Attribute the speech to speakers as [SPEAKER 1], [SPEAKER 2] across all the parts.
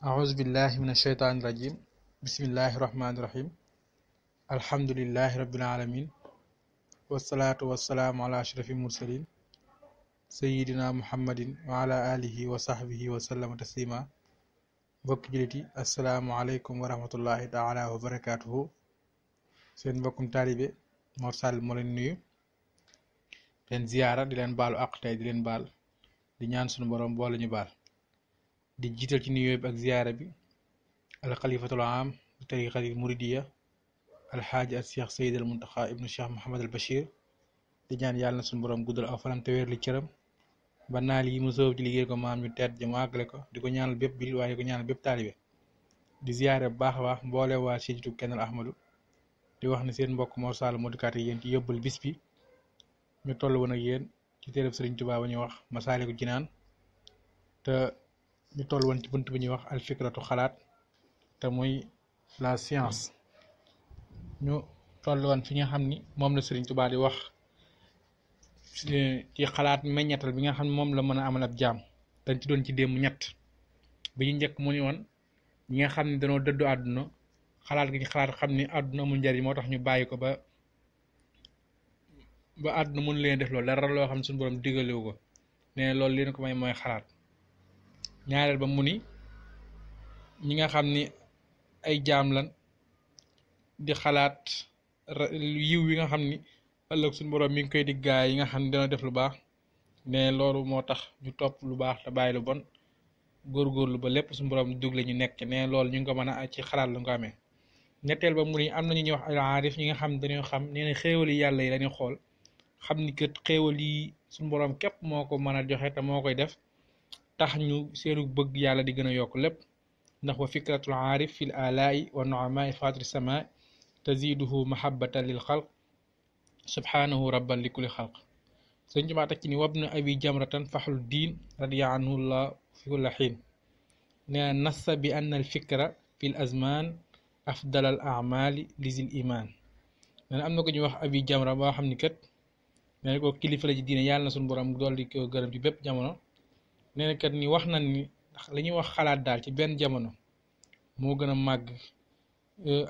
[SPEAKER 1] أعوذ بالله من الشيطان الرجيم بسم الله الرحمن الرحيم الحمد لله رب العالمين والصلاة والسلام على أشرف المرسلين سيدنا محمد وعلى آله وصحبه وسلم تسليما mbokk jullit yi asalaamaaleykum wa rahmatullahi taala wa barakaatuhu seen mbokkum taalibe Mor Sall moo leen nuyu leen ziyaara di leen baalu àq tey di leen baal di ñaan sunu borom boole ñu baal di jiital ci nuyoo bi ak ziyaara bi alxalifatul aam bi tariqatil muridiya alxaaji ak cheikh sayid al muntaxa ibnu cheikh Mouhamad al Bachir di ñaan yàlla na sunu borom guddal aw fanam te wéer li cëram ba naal yi mu soob ci liggéey ko maam ñu teet ja mu àggale ko di ko ñaanal bépp bil waaye di ko ñaanal bépp taalibe di ziyaare bu baax a baax mboole waa Sijtu Kennal Ahmadu di wax ne seen mbokk Mor Sall moo dikkaat yéen ci yóbbal bis bi ñu toll woon ak yéen ci téereb Sëriñ Tuubaa ba ñuy wax Masaalikul Jinaan te ñu toll woon ci bunt bi ñuy wax alfikratu xalaat te muy la science ñu toll woon fi nga xam ni moom la Sëriñ Tuubaa di wax ci xalaat meññetal bi nga xam ne moom la mën a amal ab jaam dañ ci doon ci démb ñett bi ñu njëkk mu ni woon ñi nga xam ne dañoo dëddu àdduna xalaat gi ñu xalaat xam ni àdduna amul njariñ moo tax ñu bàyyi ko ba àdduna mënu leen def loolu dara loo xam ne suñu borom digalewu ko nee loolu leen ko may mooy xalaat ñaareel ba mu ni ñi nga xam ni ay jaam lan di xalaat yiw wi nga xam ni ëllëg suñu borom mi ngi koy dig gaay yi nga xam ne dana def lu baax ne loolu moo tax ñu topp lu baax te bàyyi lu bon góorgóorlu ba lépp suñu borom dugle ñu nekk ne loolu ñu ngi ko mën a ci xalaat la nga ko amee ñetteel ba mu ni am na ñu ñuy wax al aarif ñi nga xam ne dañoo xam nee na xéewal yi yàlla yi dañuy xool xam ni kat xéewal yi suñu borom képp moo ko mën a joxe te moo koy def tax ñu seenu bëgg yàlla di gën a yokk lépp ndax wa fikratul aarif fil alaa'i wa nu'ama'i fatiri sama taziduhu mahabbatan lil xalq subhanahu rabban li kulli xalq sëñ Tuubaa teg ci ni wabnu abi jamratan faxlu diin radiya anhu llah fi kulli xiin nee nassa bi anna al fikra fi l azman afdal al amali lisil iman nee na am na ko ñuy wax abi jamra boo xam ni kat nee na ko kilifa la ci diine yàlla na suñu borom dool di ko gërëm ci bépp jamono nee na kat ni wax nañ ni ndax li ñuy wax xalaat daal ci benn jamono moo gën a màgg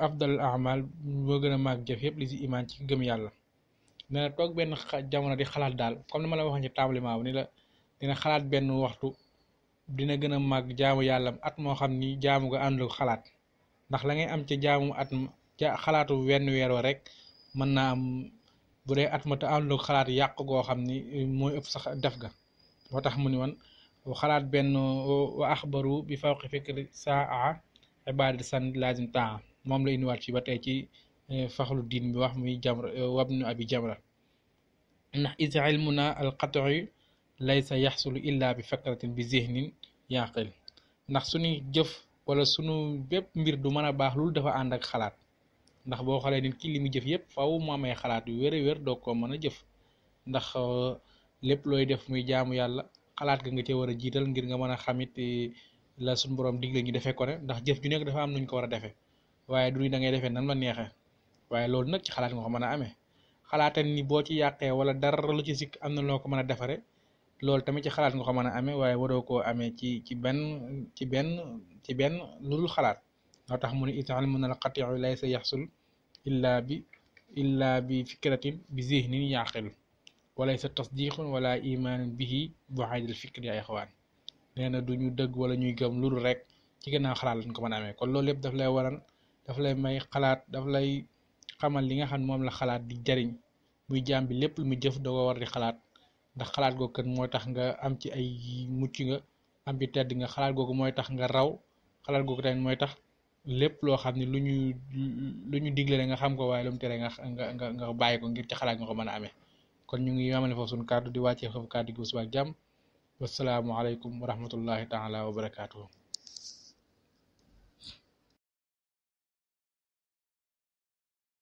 [SPEAKER 1] afdal al amal moo gën a màgg jëf yëpp li si iman ci gëm yàlla nee na toog benn jamono di xalaat daal comme ni ma la waxoon ci tàmbaliment bi ni la dina xalaat benn waxtu dina gën a màgg jaamu yàlla at moo xam ni jaamu nga àndul xalaat ndax la ngay am ca jaamu at xalaatu wenn weer wa rek mën naa am bu dee at ma te àndul xalaat yàq goo xam ni mooy ëpp sax def ga moo tax mu ni woon xalaat benn wa axbaru bi fawqi fikri saa ibadati san lazim taa moom la indiwaat fi ba tey ci faxlu diin bi wax muy jamra wabnu abi jamra ndax is ilmuna alqat'i laysa yaxsulu illa bi fakratin bi zihnin yaqil ndax suñuy jëf wala sunu bépp mbir du mën a baax loolu dafa ànd ak xalaat ndax boo xoolee nit ki li mu jëf yëpp faw mu amee xalaat yu wér a wér doo ko mën a jëf ndax lépp looy def muy jaamu yàlla xalaat ga nga cee war a jiital ngir nga mën a xamit la suñu borom digle ñu defee ko ne ndax jëf ju nekk dafa am nuñ ko war a defee waaye du da ngay defee nan la neexee waaye loolu nag ci xalaat nga ko mën a amee xalaatal ni boo ci yàqee wala dara lu ci sikk am na loo ko mën a defare loolu tamit ci xalaat nga ko mën a amee waaye waroo koo amee ci benn lu dul xalaat moo tax mu ne ital mun al qati'u laysa yaxsul illa bi fikratin bi zihnin yaqilu walaysa tasdiqun wala imanin bihi bu haydil fikri ya ixwaan nee na du ñu dëgg wala ñuy gëm lu dul rek ci gannaaw xalaat lañ ko mën a amee kon loolu lépp daf lay waral daf lay may xalaat daf lay xamal li nga xam ne moom la xalaat di jariñ muy jaam bi lépp lu muy jëf da ko war di xalaat ndax xalaat googu kat mooy tax nga am ci ay mucc nga am ci tedd nga xalaat googu mooy tax nga raw xalaat googu tamit mooy tax lépp loo xam ne lu ñu digle nga xam ko waaye lu mu tere nga bàyyi ko ngir ci xalaat nga ko mën a amee kon ñu ngi amale foofu suñu kàddu di wàccee foofu kàddu gi suba ak jàmm wasalaamu aleykum wa rahmatullahi taala wa barakaatuhu